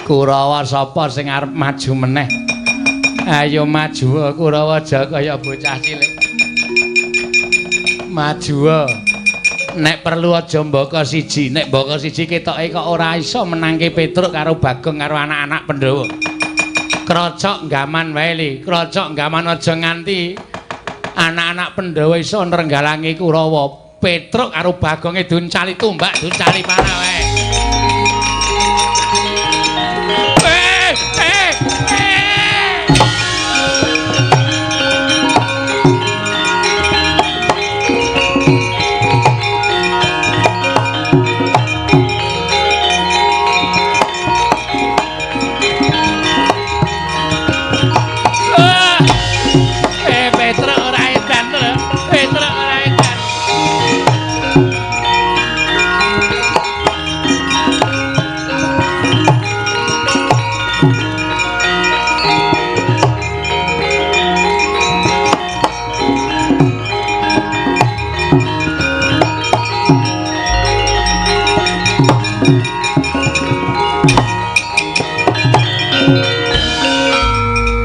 Kurawa sapa sing arep maju meneh? Ayo maju Kurawa aja kaya bocah cilik. Maju. Nek perlu aja mbaka siji, nek mbaka siji ketoke kok ora iso menangke Petruk karo Bagong karo anak-anak Pandhawa. Krocok gaman wae li, krocok gaman aja nganti anak-anak Pandhawa iso nrenggalangi Kurawa. Petruk karo Bagonge duncali tumbak, duncali panah wae.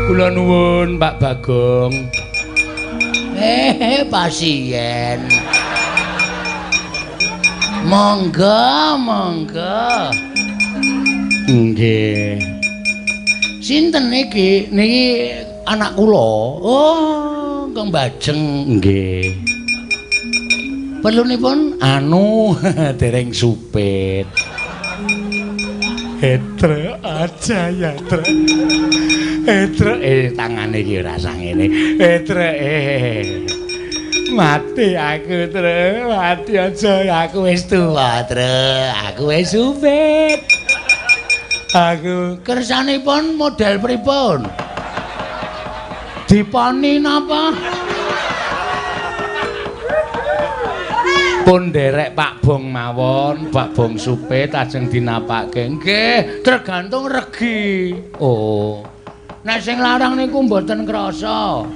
Kula nuwun Pak Bagong. Pasien. Monggo, monggo. Nggih. Sinten niki? Niki anak kula. Oh, Kang Bajeng nggih. Perlunipun anu dereng supit. Etre aja ya, Tre. Etre tangane iki ora sang ngene. Etre mati aku, Tre. Mati aja aku wis tuwa, Tre. Aku wis supit. Aku kersanipun model pripun? Diponi napa? Pun derek Pak Bong mawon, Pak Bong supit ajeng dinapake. Nggih, tergantung regi. Oh. Nek sing larang niku mboten krasa.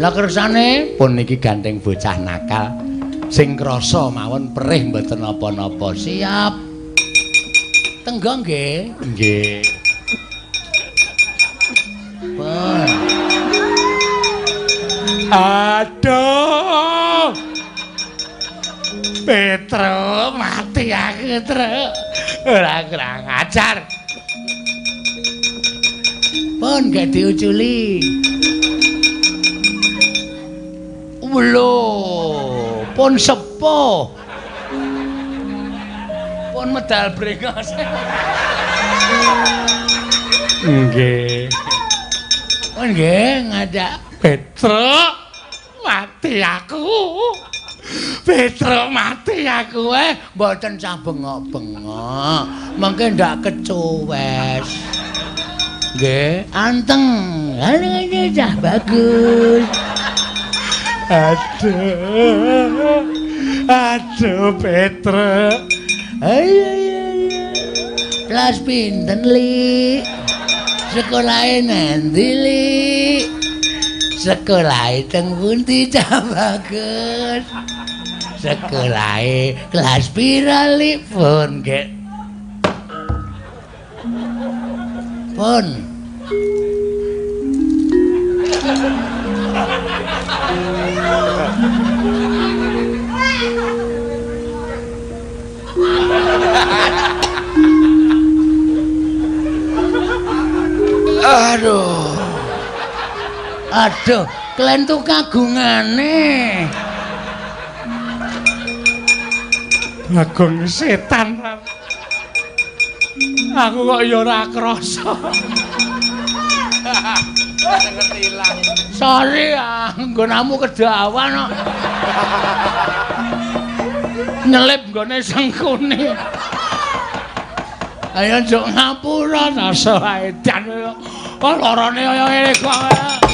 Lah kersane pun niki ganteng bocah nakal. Sing krasa mawon perih mboten napa-napa. Siap. Tenggo nggih? Nggih. Pun. Aduh. Petro mati aku, Tru. Ora kurang ajar. Pun gak diuculi. Lho, pun sepuh. Pun medal brengos. Nggih. Pun nggih ngadak Petro mati aku. Petro mati aku mboten cah bengok-bengok. Mengke ndak kecuwes. Nggih, anteng. Ana cah bagus. Aduh. Aduh Petro. Ayo. Kelas pinten, Li? Sekolahe nendi, Li? Sekolahe teng pundi cah bagus? Sekolahe kelas pira, Li? Pun nggih. Pun. Aduh, klentu kagungane. Bagong setan. Aku kok ya ora krasa. Sorry, nggonamu kedawan kok. Nyelip nggone sengkune. Ayo njuk ngapura rasa edan. Kok lorone kaya ngene kok.